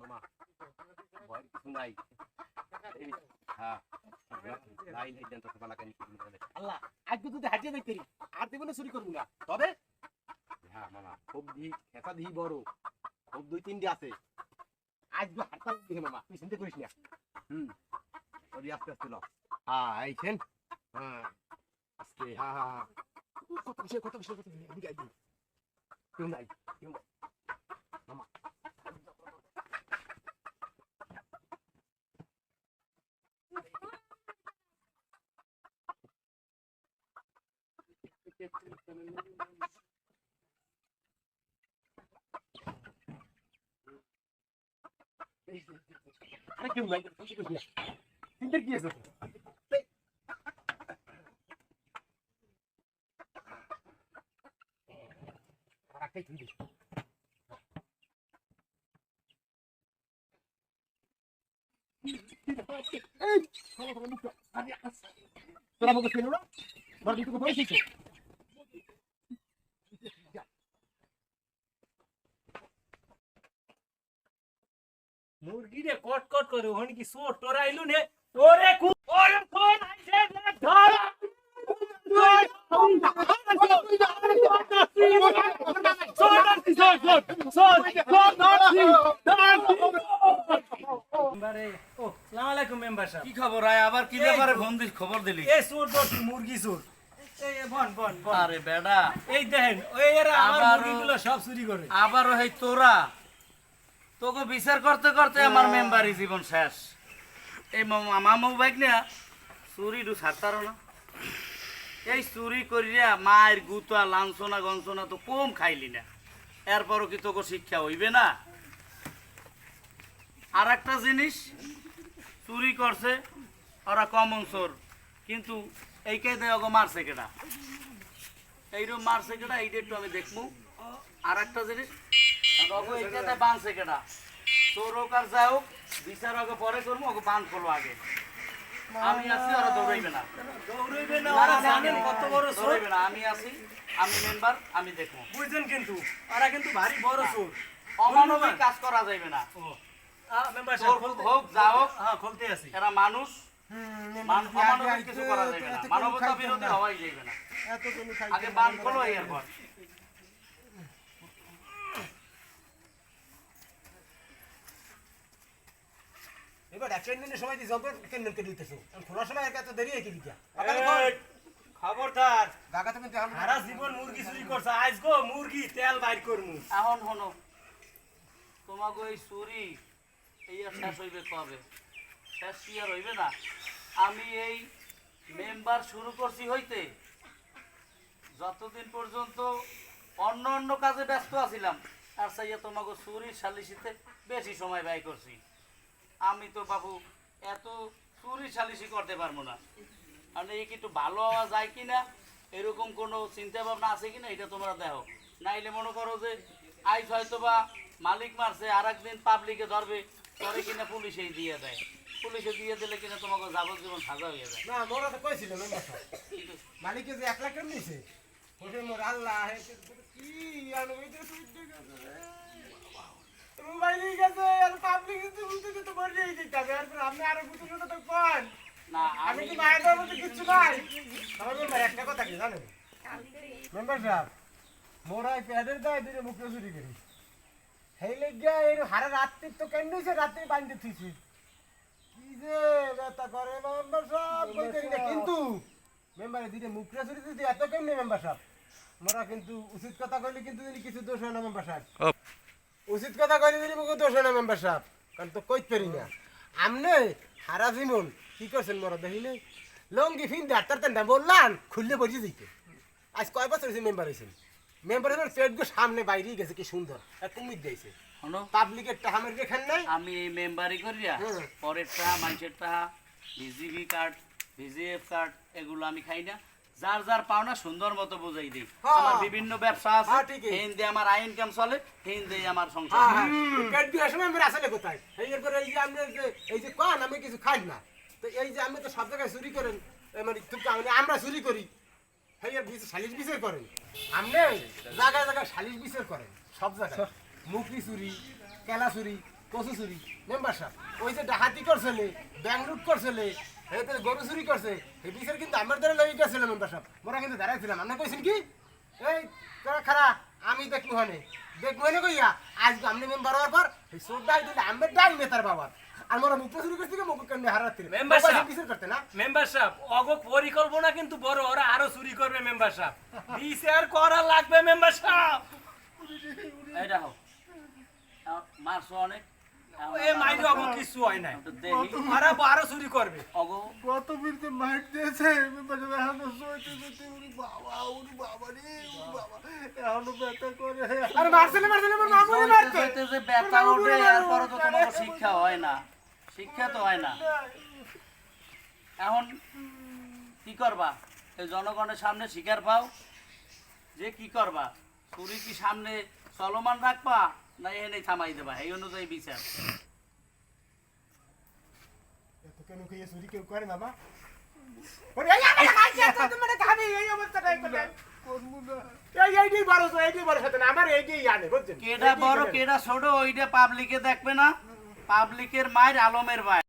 মামা ভয় কিছু নাই। হ্যাঁ লাইন এই দেন তো পালা কেন আল্লাহ আজকে যদি হাজিয়ে দেখতে আর জীবনে চুরি করবো না। তবে হ্যাঁ মামা খুব দি খেতা দি বড় খুব 2-3টি আছে। আজকে হাতটা দেখে মামা তুই চিন্তা করিস না। ওই আস্তে আস্তে ল। হ্যাঁ আইছেন। হ্যাঁ আজকে হ্যাঁ হ্যাঁ কত বিষয় এদিকে আইবি কেউ নাই মামা আরে কেউ নাই খুশি খুশি চিন্তার কি আছে রাখাই তুই তোরা আমাকে ছিল না বাড়ি থেকে বসে ছিল মুরগি রে কট কট করে ওখান কি সোট তোরাইলু নে ওরে ওরে কোন আইছে রে ধর কি খবর আয় আবার কি ব্যাপারে ফোন দিস খবর দিলি মুরগি চোর বন বন আরে বেডা এই দেখেন ওই এরা আমার আবারও- মুরগিগুলো সব চুরি করে আবারও এই তোরা তোকে বিচার করতে করতে আমার মেম্বারি জীবন শেষ এই মামু বাইক না চুরি ডু ছাড়তারো না এই চুরি করিয়া মায়ের গুতা লাঞ্ছনা গঞ্চনা তো কম খাইলি না এরপরও কি তোকে শিক্ষা হইবে না আর একটা জিনিস চুরি করছে ওরা কমন চোর কিন্তু এই কেদে ওকে মারছে কেটা এইরকম মারছে কেটা এইটা একটু আমি দেখবো আর একটা জিনিস ওকে এই কেদে বাঁধছে কেটা চোর হোক আর যাই হোক বিচার ওকে পরে করবো ওকে বাঁধ করবো আগে আমি আছি ওরা দৌড়াইবে না দৌড়াইবে না ওরা জানেন কত বড় চোর দৌড়াইবে না আমি আছি আমি মেম্বার আমি দেখবো বুঝছেন কিন্তু ওরা কিন্তু ভারী বড় চোর অমানবিক কাজ করা যাইবে না মেম্বার চোর হোক যা হোক হ্যাঁ খুলতে আছি এরা মানুষ অমানবিক কিছু করা যাইবে না মানবতা বিরোধী হওয়াই যাইবে না আগে বান খোলো এরপর এবার অ্যাটেন্ডেন্টের সময় দিয়ে জব কেন কেটে দিতেছো খোলার সময় এত দেরি হয়ে কি দিকা খবরদার জায়গা তো কিন্তু সারা জীবন মুরগি চুরি করছে আজ গো মুরগি তেল বাইর করমু এখন হনো তোমাকে এই চুরি এই আর শেষ হইবে কবে শেষ কি আর হইবে না আমি এই মেম্বার শুরু করছি হইতে যতদিন পর্যন্ত অন্য অন্য কাজে ব্যস্ত আছিলাম আর চাইয়া তোমাকে চুরি সালিশিতে বেশি সময় ব্যয় করছি আমি তো বাবু এত চুরি সালিশি করতে পারবো না আর এই কি একটু ভালো হওয়া যায় কিনা এরকম কোনো চিন্তা ভাবনা আছে কিনা এটা তোমরা দেখো নাইলে মনে করো যে আইজ হয়তো বা মালিক মারছে আর একদিন পাবলিকে ধরবে পরে কিনা পুলিশেই দিয়ে দেয় পুলিশে দিয়ে দিলে কিনা তোমাকে যাবজ্জীবন সাজা হয়ে যায় না মোরা তো কইছিল মেম্বার সাহেব মালিকে যে 1 লাখ টাকা নিছে ওরে মোর আল্লাহ কি আনবইতে সুইট গেছে মোবাইলে গেছে আর পাবলিক তো বললেই দিতে হবে আর আপনি আরো কিছু তো কোন না আমি কি মায়ের বাবা তো কিছু নাই আমার মেম্বার একটা কথা কি জানেন মেম্বার সাহেব মোরাই প্যাডের দায় দিলে মুখে চুরি করি হেই লাগিয়া এর হারা রাত্রি তো কেন হইছে রাত্রি বাঁধতে থিছি কি যে ব্যথা করে মেম্বার সাহেব কই করি না কিন্তু মেম্বারে দিলে মুখে চুরি দিতে এত কেন মেম্বার সাহেব মোরা কিন্তু উচিত কথা কইলে কিন্তু কিছু দোষ হয় না মেম্বার সাহেব উচিত কথা কইলে দিলে মুখে দোষ হয় না মেম্বার সাহেব কারণ তো কইতে পারি না আমনে হারা জীবন কি করছেন মোরা দেখি নাই লঙ্গি ফিন ডাক্তার তেন বললাম খুললে বসে দিতে আজ কয় বছর হয়েছে মেম্বার হয়েছেন মেম্বার হয়েছেন পেটগুলো সামনে বাইরেই গেছে কি সুন্দর আর কুমির দিয়েছে শোনো পাবলিকের টাহামের যেখান নাই আমি এই মেম্বারি করিয়া পরের টাকা মানুষের টাকা ভিজিবি কার্ড ভিজিএফ কার্ড এগুলো আমি খাই না যার যার পাওনা সুন্দর মতো বুঝাই দিই আমার বিভিন্ন ব্যবসা আছে হেন দিয়ে আমার আয় ইনকাম চলে হেন দিয়ে আমার সংসার পেট দিয়ে আসলে মেম্বার আসলে কোথায় এরপরে এই যে আমি এই যে কন আমি কিছু খাই না তো এই যে আমি তো সব জায়গায় চুরি করেন মানে আমরা চুরি করি সালিশ বিচার করেন আপনি জায়গায় জায়গায় সালিশ বিচার করেন সব জায়গায় মুখরি চুরি কেলা চুরি কচু চুরি মেম্বার সাহেব ওই যে ডাকাতি করছিলে ব্যাংক লুট করছিলে এই তো গরু চুরি করছে এই বিচার কিন্তু আমার দ্বারা লই গেছিল মেম্বার সাহেব মোরা কিন্তু দাঁড়াইছিলাম আমরা কইছেন কি এই তোরা খারা আমি দেখবো হানে কইয়া আজ আপনি মেম্বার হওয়ার পর এই চোর ডাই দিলে আমি ডাই নেতার বাবা আর মোরা মুখ চুরি করছি কি মুখ কেমনে হারাতে মেম্বার সাহেব বিচার করতে না মেম্বার সাহেব অগ পরিকল্পনা কিন্তু বড়, ওরা আরো চুরি করবে মেম্বার সাহেব, বিচার করা লাগবে মেম্বার সাহেব। এইটা হোক মারছো অনেক এ মাইরে অগ কিছু হয় নাই, একটু দেখি ওরা আরো চুরি করবে। অগো কত বীরতে মাইট দিয়েছে মেম্বার সাহেব এখন তো সইতে উনি বাবা রে বাবা এখন ব্যথা করে আরে মারছিলে মামুনি মারতে সইতে যে ব্যথা ওঠে এরপরও তো তোমাকে শিক্ষা হয় না, শিক্ষা তো হয় না। এখন কি করবা এই জনগণের সামনে স্বীকার পাও যে কি করবা, চুরি কি সামনে চলমান রাখবা না এনে থামাই দেবা, এই অনুযায়ী বিচার। এত কেন কইয়া চুরি কেউ করে না মা ওরে এই আমি খাইছি তো তুমি খাবি এই অবস্থাটাই করে কোন মুনা এইটাই বড় সাথে না আমার এইটাই জানে বুঝছেন কেডা বড় কেডা ছোট ওইটা পাবলিকে দেখবে না, পাবলিকের মায়ের আলমের ভাই।